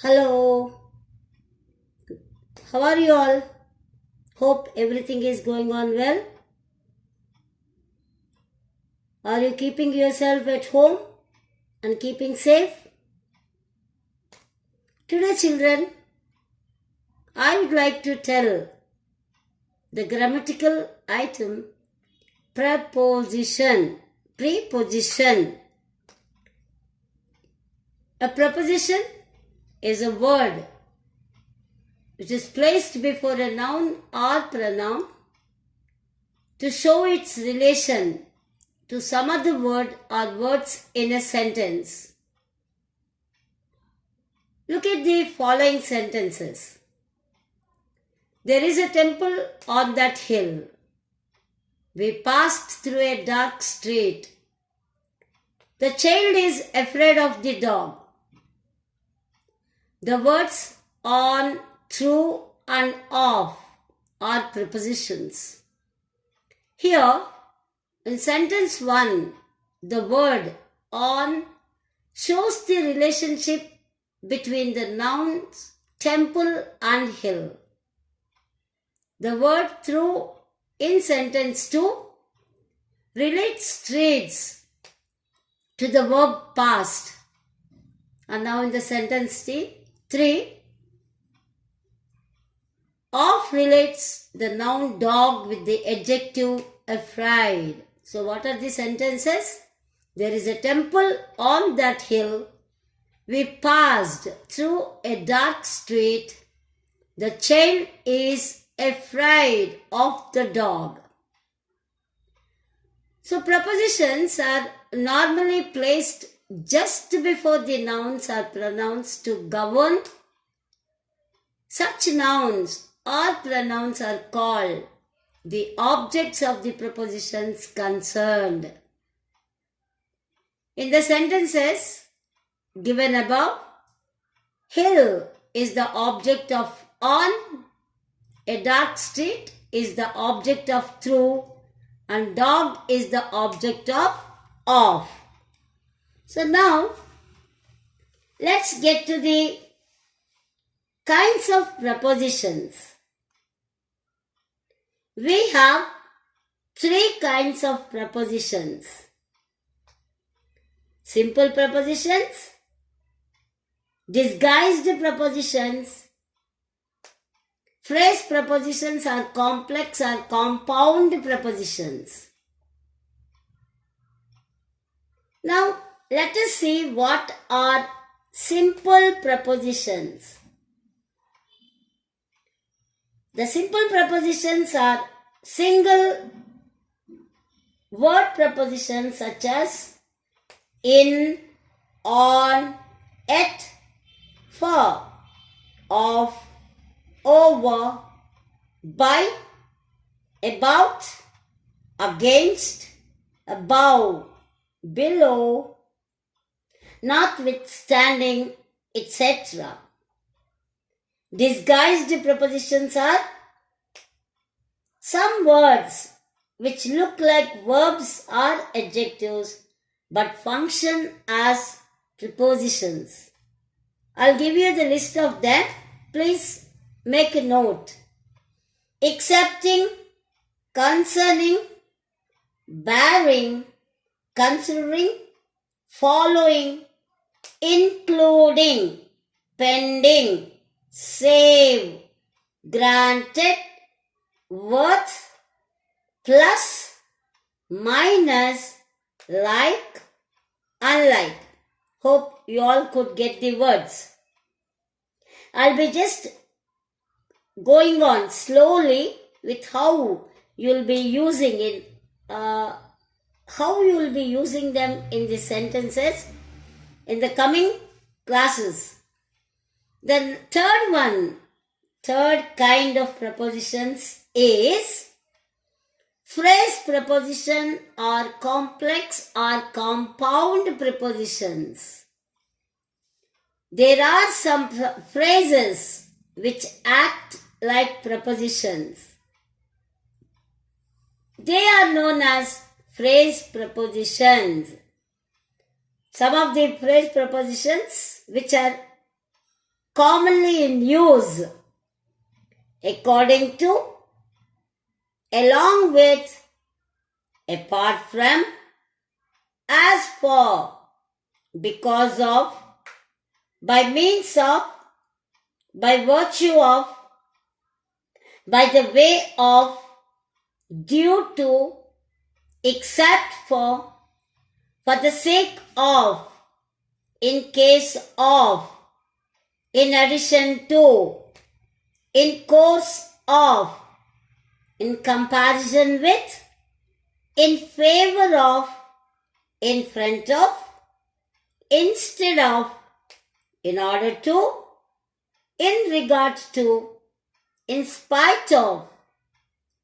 Hello, how are you all? Hope everything is going on well. Are you keeping yourself at home and keeping safe? Today, children, I would like to tell the grammatical item preposition. Preposition. A preposition is a word which is placed before a noun or pronoun to show its relation to some other word or words in a sentence. Look at the following sentences. There is a temple on that hill. We passed through a dark street. The child is afraid of the dog. The words on, through and off are prepositions. Here, in sentence 1, the word on shows the relationship between the nouns temple and hill. The word through in sentence 2 relates streets to the verb past. And now in the sentence 3, off relates the noun dog with the adjective afraid. So what are the sentences? There is a temple on that hill. We passed through a dark street. The child is afraid of the dog. So prepositions are normally placed just before the nouns or pronouns to govern. Such nouns or pronouns are called the objects of the prepositions concerned. In the sentences given above, hill is the object of on, a dark street is the object of through, and dog is the object of off. So now, let's get to the kinds of prepositions. We have 3 kinds of prepositions. Simple prepositions, disguised prepositions, phrase prepositions are complex or compound prepositions. Now, let us see what are simple prepositions. The simple prepositions are single word prepositions such as in, on, at, for, of, over, by, about, against, above, below, notwithstanding, etc. Disguised prepositions are some words which look like verbs or adjectives but function as prepositions. I'll give you the list of them. Please make a note. Accepting, concerning, bearing, considering, following, including, pending, save, granted, worth, plus, minus, like, unlike. Hope you all could get the words. I'll be just going on slowly with how you'll be using them in the sentences in the coming classes. The third kind of prepositions is phrase preposition or complex or compound prepositions. There are some phrases which act like prepositions. They are known as phrase prepositions. Some of the phrase prepositions which are commonly in use according to, along with, apart from, as for, because of, by means of, by virtue of, by the way of, due to, except for the sake of, in case of, in addition to, in course of, in comparison with, in favor of, in front of, instead of, in order to, in regard to, in spite of,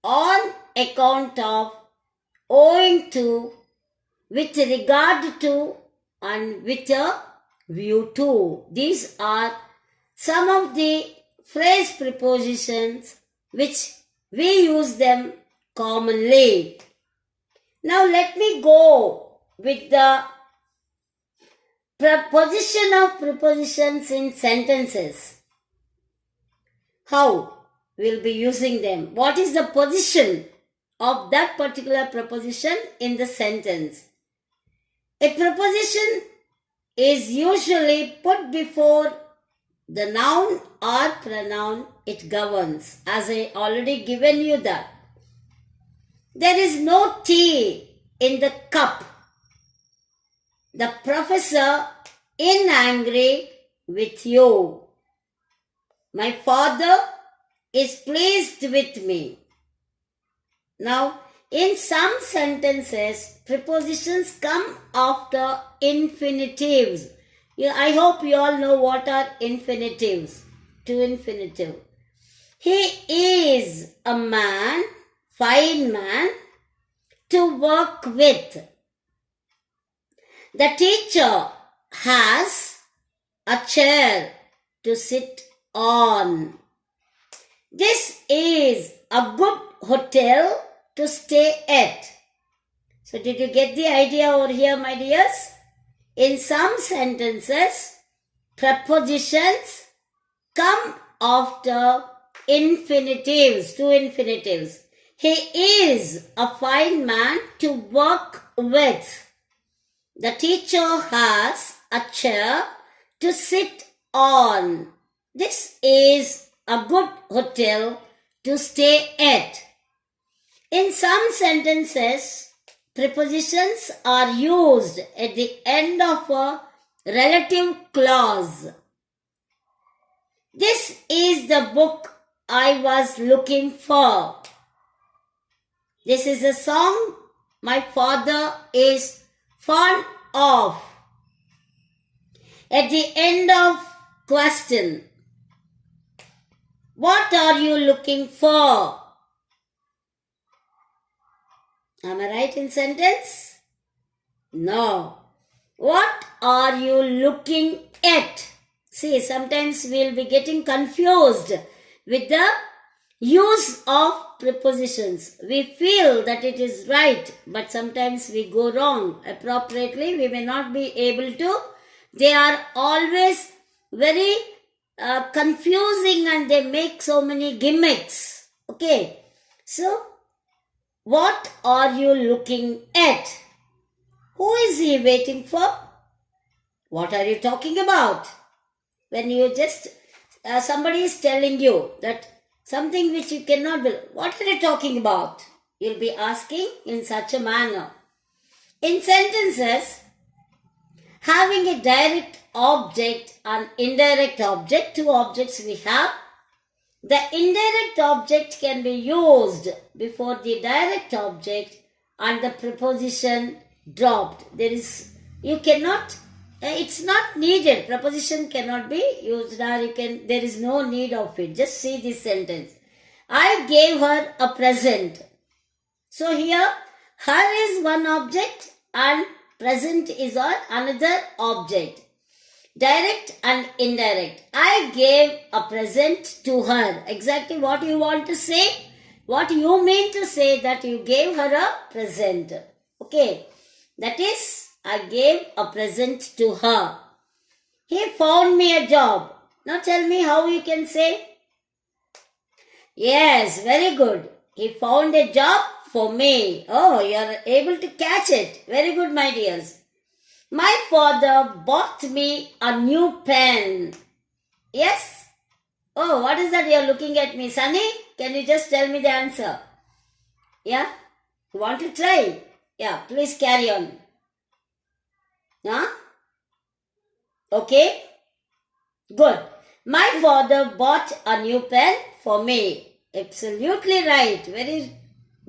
on account of, owing to, with regard to, and with a view to. These are some of the phrase prepositions which we use them commonly. Now let me go with the position of prepositions in sentences. How we'll be using them? What is the position of that particular preposition in the sentence? A preposition is usually put before the noun or pronoun it governs, as I already given you that. There is no tea in the cup. The professor is angry with you. My father is pleased with me. Now, in some sentences, prepositions come after infinitives. I hope you all know what are infinitives. To infinitive. He is a man, fine man, to work with. The teacher has a chair to sit on. This is a good hotel to stay at. So did you get the idea over here, my dears? In some sentences, prepositions come after infinitives, to infinitives. He is a fine man to work with. The teacher has a chair to sit on. This is a good hotel to stay at. In some sentences, prepositions are used at the end of a relative clause. This is the book I was looking for. This is a song my father is fond of. At the end of question, what are you looking for? Am I right in sentence? No. What are you looking at? See, sometimes we'll be getting confused with the use of prepositions. We feel that it is right, but sometimes we go wrong. Appropriately, we may not be able to. They are always very confusing and they make so many gimmicks. Okay, so what are you looking at? Who is he waiting for? What are you talking about? When you just, somebody is telling you that something which you cannot believe, what are you talking about? You'll be asking in such a manner. In sentences, having a direct object and indirect object, two objects we have, the indirect object can be used before the direct object and the preposition dropped. It's not needed. Preposition cannot be used or there is no need of it. Just see this sentence. I gave her a present. So here, her is one object and present is another object. Direct and indirect. I gave a present to her. Exactly what you want to say? What you mean to say that you gave her a present. Okay. That is, I gave a present to her. He found me a job. Now tell me how you can say. Yes, very good. He found a job for me. Oh, you are able to catch it. Very good, my dears. My father bought me a new pen. Yes? Oh, what is that you are looking at me? Sunny, can you just tell me the answer? Yeah? You want to try? Yeah, please carry on. Huh? Okay? Good. My father bought a new pen for me. Absolutely right. Very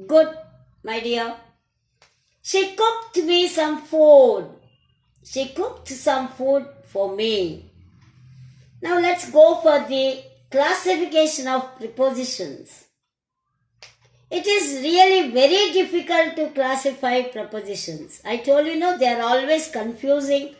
good, my dear. She cooked me some food. She cooked some food for me. Now let's go for the classification of prepositions. It is really very difficult to classify prepositions. I told you, no, they are always confusing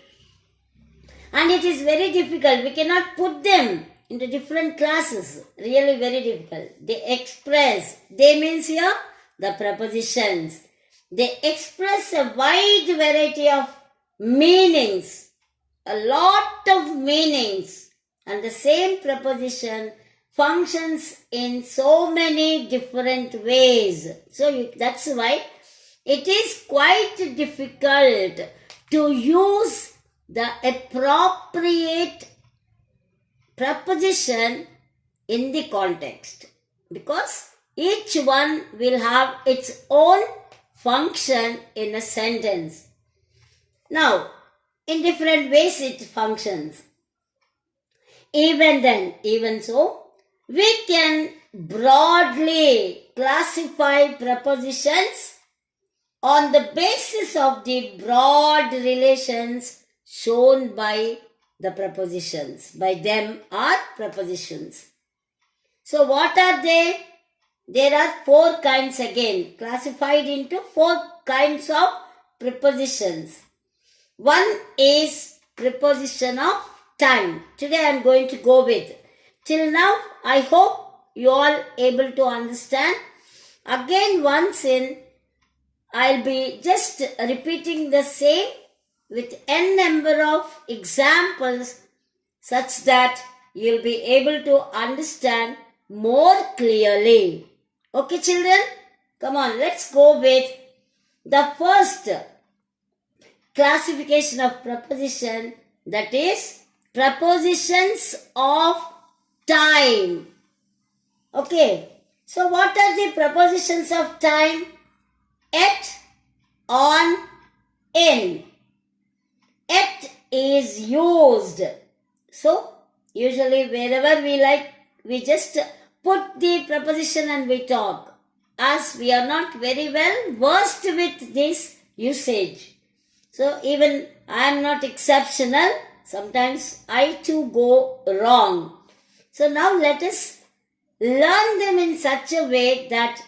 and it is very difficult. We cannot put them into different classes. Really very difficult. They express. They means here the prepositions. They express a wide variety of meanings. A lot of meanings. And the same preposition functions in so many different ways. So that's why it is quite difficult to use the appropriate preposition in the context, because each one will have its own function in a sentence. Now, in different ways it functions. Even so, we can broadly classify prepositions on the basis of the broad relations shown by the prepositions. By them are prepositions. So what are they? There are 4 kinds again, classified into 4 kinds of prepositions. One is preposition of time. Today I am going to go with. Till now, I hope you all able to understand. Again, once in, I'll be just repeating the same with n number of examples such that you'll be able to understand more clearly. Okay, children? Come on, let's go with the first classification of preposition, that is prepositions of time. Okay, so what are the prepositions of time? At, on, in. At is used. So, usually wherever we like, we just put the preposition and we talk. As we are not very well versed with this usage. So, even I am not exceptional. Sometimes I too go wrong. So, now let us learn them in such a way that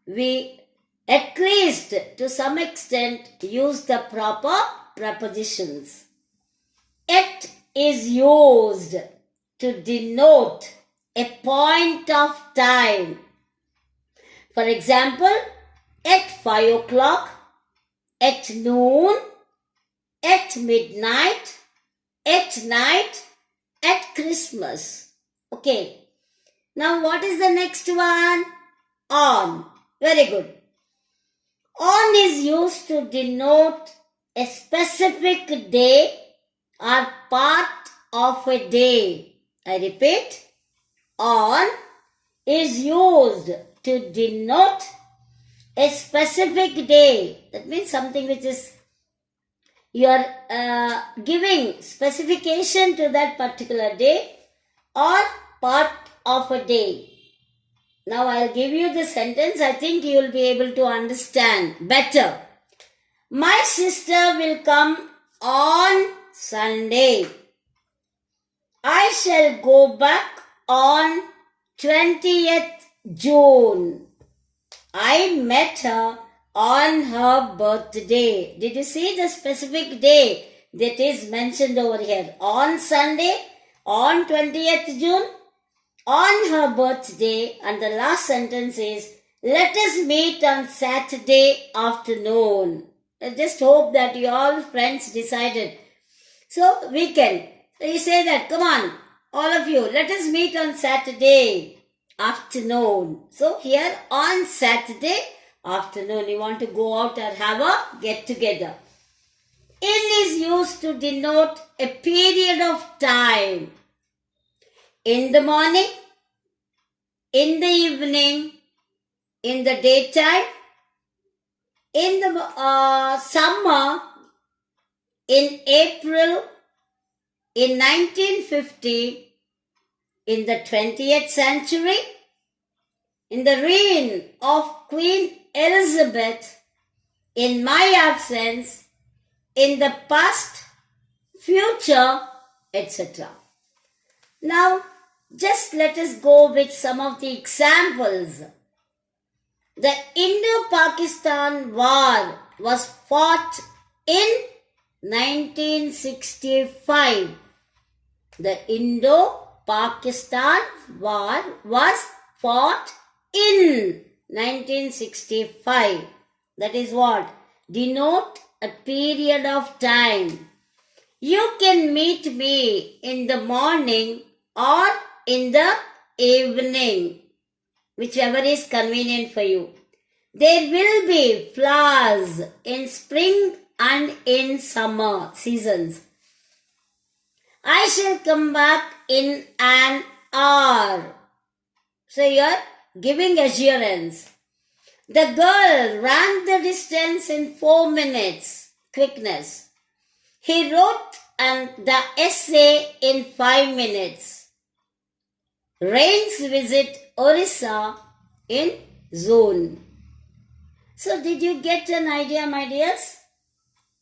we at least to some extent use the proper prepositions. At is used to denote a point of time. For example, at 5 o'clock, at noon, at midnight, at night, at Christmas. Okay. Now what is the next one? On. Very good. On is used to denote a specific day or part of a day. I repeat, on is used to denote a specific day. That means something which is you are giving specification to that particular day or part of a day. Now I'll give you the sentence. I think you will be able to understand better. My sister will come on Sunday. I shall go back on 20th June. I met her on her birthday. Did you see the specific day that is mentioned over here? On Sunday, on 20th June, on her birthday, and the last sentence is, let us meet on Saturday afternoon. I just hope that you all friends decided. So, weekend. So, you say that, come on, all of you, let us meet on Saturday afternoon. So here on Saturday afternoon, you want to go out and have a get together. In is used to denote a period of time. In the morning, in the evening, in the daytime, in the summer, in April, in 1950, in the 20th century, in the reign of Queen Elizabeth, in my absence, in the past, future, etc. Now, just let us go with some of the examples. The Indo-Pakistan War was fought in 1965. The Indo-Pakistan War was fought in 1965. That is what? Denote a period of time. You can meet me in the morning or in the evening, whichever is convenient for you. There will be flowers in spring and in summer seasons. I shall come back in an hour. So you are giving assurance. The girl ran the distance in 4 minutes. Quickness. He wrote the essay in 5 minutes. Rains visit Orissa in June. So did you get an idea, my dears?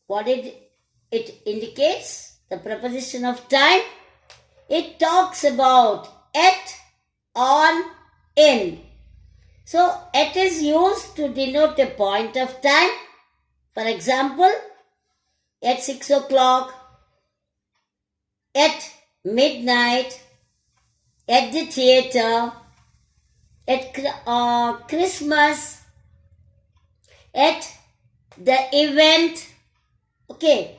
What it indicates? The preposition of time. It talks about at, on, in. So at is used to denote a point of time. For example, at 6 o'clock, at midnight, at the theater, at Christmas, at the event. Okay.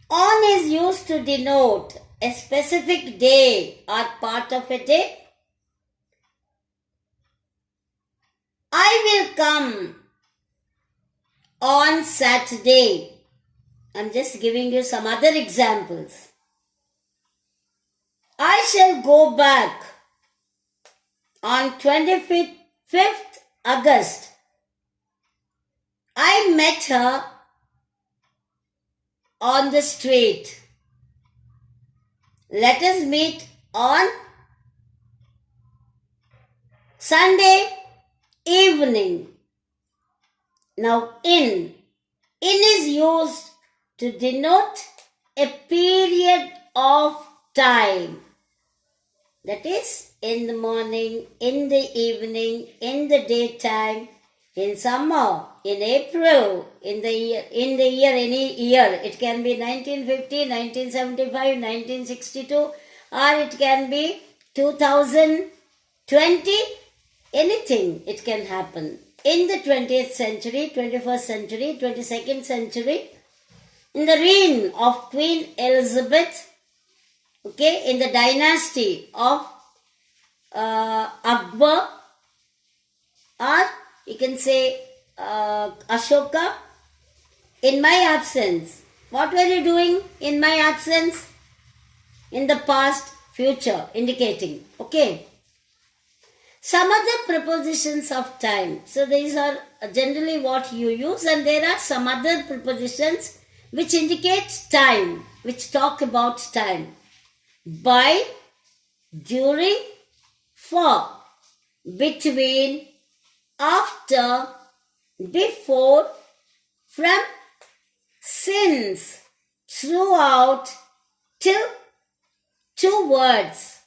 On is used to denote a specific day or part of a day. I will come on Saturday. I'm just giving you some other examples. I shall go back on 25th August. I met her on the street. Let us meet on Sunday evening. Now in is used to denote a period of time. That is in the morning, in the evening, in the daytime, in summer, in April, in the year, any year. It can be 1950, 1975, 1962, or it can be 2020. Anything, it can happen. In the 20th century, 21st century, 22nd century, in the reign of Queen Elizabeth, okay, in the dynasty of Akbar, or you can say Ashoka. In my absence, what were you doing in my absence? In the past, future, indicating. Okay. Some other prepositions of time. So these are generally what you use, and there are some other prepositions which indicate time, which talk about time. By, during, for, between, after, before, from, since, throughout, till, towards,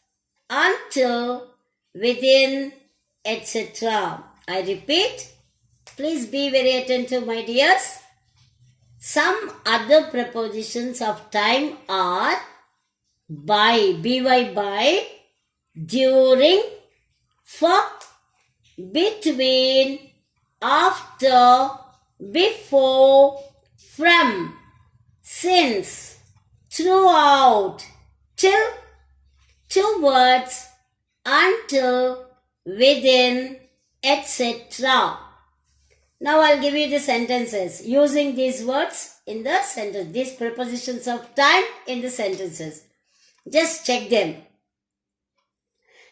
until, within, etc. I repeat, please be very attentive, my dears. Some other prepositions of time are by, by, during, for, between, after, before, from, since, throughout, till, towards, until, within, etc. Now I'll give you the sentences using these words in the sentence, these prepositions of time in the sentences. Just check them.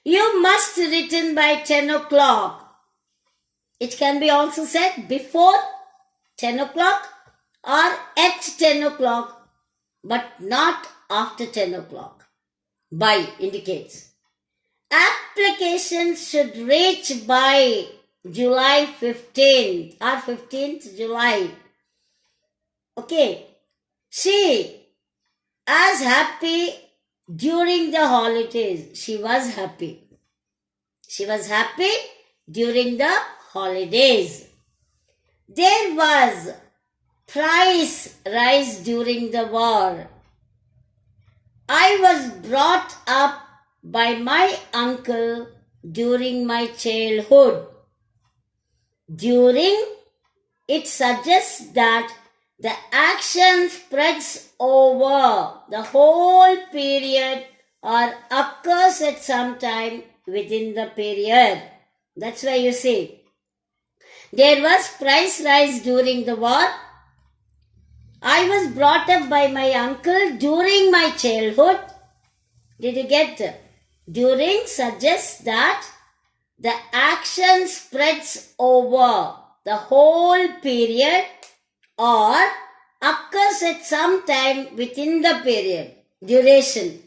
You must return by 10 o'clock. It can be also said before 10 o'clock or at 10 o'clock, but not after 10 o'clock. By indicates. Applications should reach by July 15th or 15th July. Okay. She was happy during the holidays. She was happy. She was happy during the holidays. There was price rise during the war. I was brought up by my uncle during my childhood. During, it suggests that the action spreads over the whole period or occurs at some time within the period. That's why you see, there was price rise during the war. I was brought up by my uncle during my childhood. Did you get? During suggests that the action spreads over the whole period or occurs at some time within the period. Duration.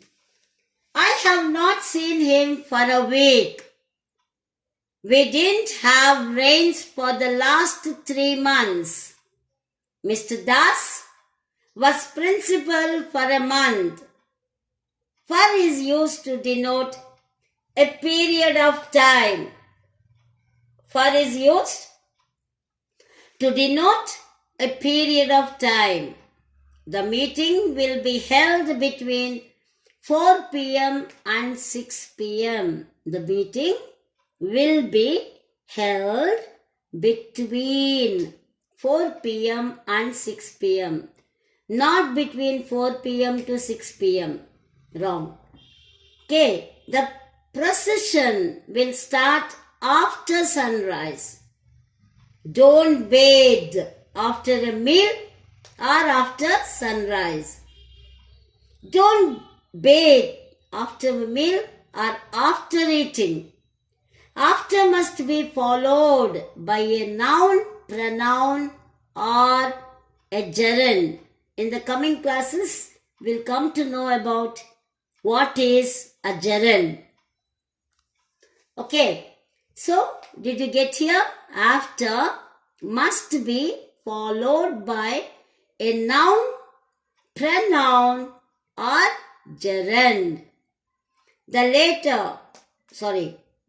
I have not seen him for a week. We didn't have rains for the last 3 months. Mr. Das was principal for a month. For is used to denote a period of time. For is used to denote a period of time. The meeting will be held between 4 p.m. and 6 p.m. The meeting will be held between 4 p.m. and 6 p.m. Not between 4 p.m. to 6 p.m. Wrong. Okay. The procession will start after sunrise. Don't bathe after a meal or after sunrise. Don't bathe after a meal or after eating. After must be followed by a noun, pronoun or a gerund. In the coming classes, we'll come to know about what is a gerund. Okay, so did you get here? After must be followed by a noun, pronoun or gerund. The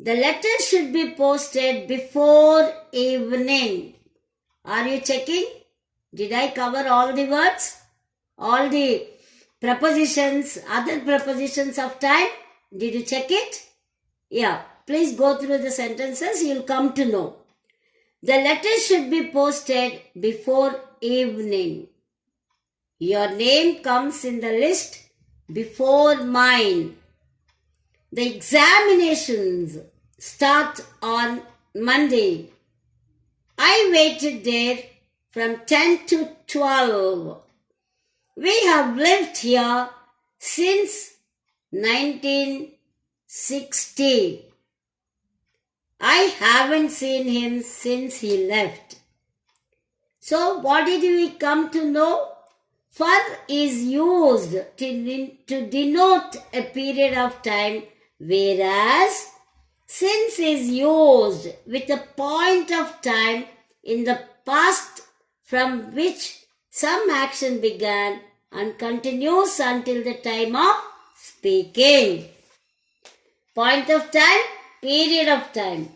letter should be posted before evening. Are you checking? Did I cover all the words? All the prepositions, other prepositions of time? Did you check it? Yeah. Please go through the sentences. You'll come to know. The letter should be posted before evening. Your name comes in the list before mine. The examinations start on Monday. I waited there from 10 to 12. We have lived here since 1960. I haven't seen him since he left. So what did we come to know? For is used to denote a period of time, whereas since is used with a point of time in the past from which some action began and continues until the time of speaking. Point of time, period of time.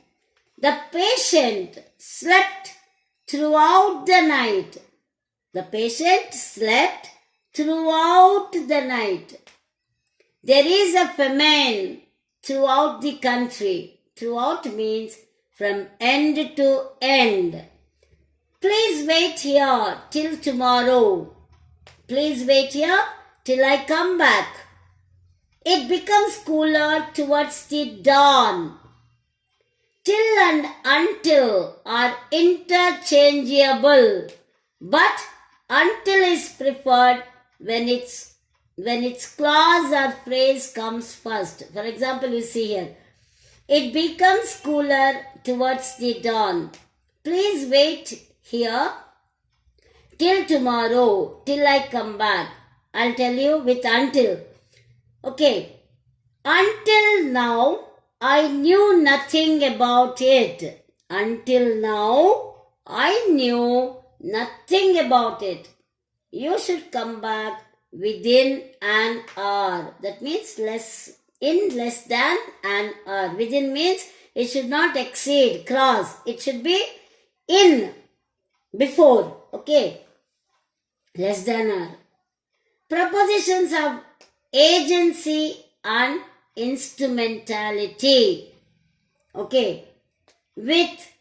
The patient slept throughout the night. The patient slept throughout the night. There is a famine throughout the country. Throughout means from end to end. Please wait here till tomorrow. Please wait here till I come back. It becomes cooler towards the dawn. Till and until are interchangeable, but until is preferred when its clause or phrase comes first. For example, you see here, it becomes cooler towards the dawn. Please wait here till tomorrow, till I come back. I'll tell you with until. Okay. Until now, I knew nothing about it. Until now, I knew nothing about it. You should come back within an hour. That means less than an hour. Within means it should not exceed, cross. It should be in, before. Okay. Less than hour. Prepositions of agency and instrumentality. Okay. With,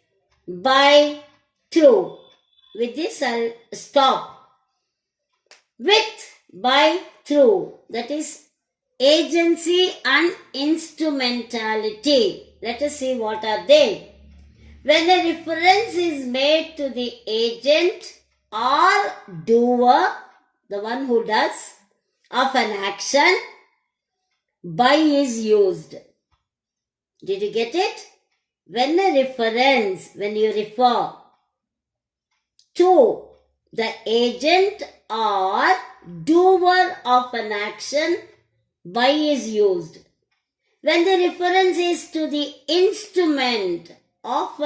by, through. With this I'll stop. With, by, through. That is agency and instrumentality. Let us see what are they. When a reference is made to the agent or doer, the one who does, of an action, by is used. Did you get it? When a reference, when you refer to the agent or doer of an action, by is used. When the reference is to the instrument of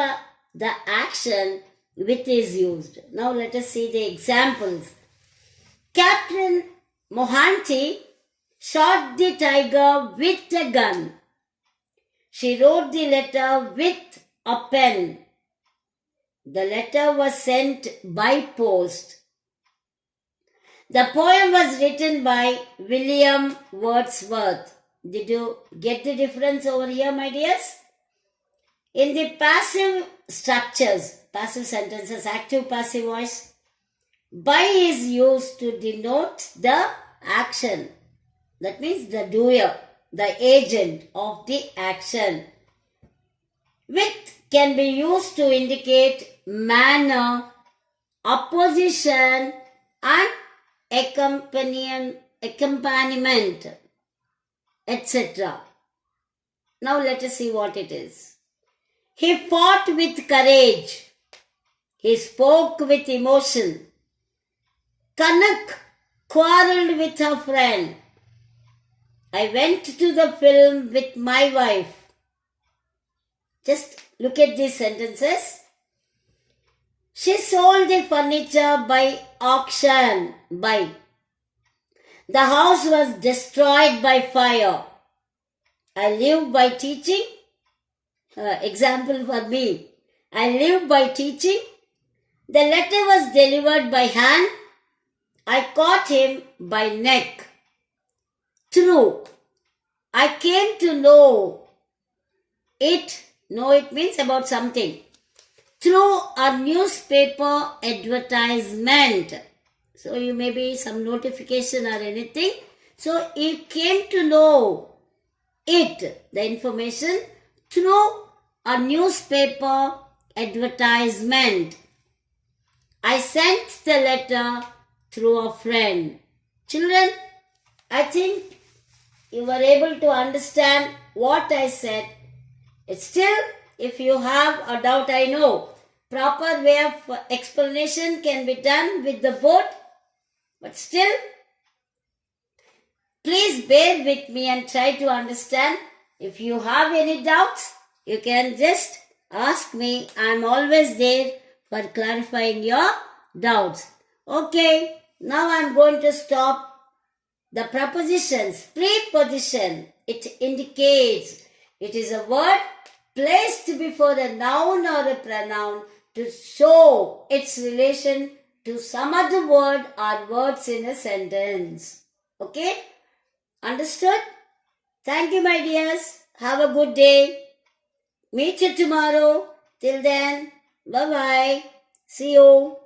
the action, with is used. Now let us see the examples. Captain Mohanty shot the tiger with a gun. She wrote the letter with a pen. The letter was sent by post. The poem was written by William Wordsworth. Did you get the difference over here, my dears? In the passive structures, passive sentences, active, passive voice, by is used to denote the action. That means the doer, the agent of the action. With can be used to indicate manner, opposition, and accompaniment, etc. Now let us see what it is. He fought with courage. He spoke with emotion. Kanak quarreled with her friend. I went to the film with my wife. Just look at these sentences. She sold the furniture by auction. By. The house was destroyed by fire. I live by teaching. Example for me. I live by teaching. The letter was delivered by hand. I caught him by neck. Through. I came to know it. Know it means about something. Through a newspaper advertisement. So you may be some notification or anything. So he came to know it, the information, through a newspaper advertisement. I sent the letter through a friend. Children, I think you were able to understand what I said. It's still, if you have a doubt, I know proper way of explanation can be done with the board, but still, please bear with me and try to understand. If you have any doubts, you can just ask me. I'm always there for clarifying your doubts. Okay, now I'm going to stop. The prepositions, preposition, it indicates, it is a word placed before a noun or a pronoun to show its relation to some other word or words in a sentence. Okay? Understood? Thank you, my dears. Have a good day. Meet you tomorrow. Till then, bye-bye. See you.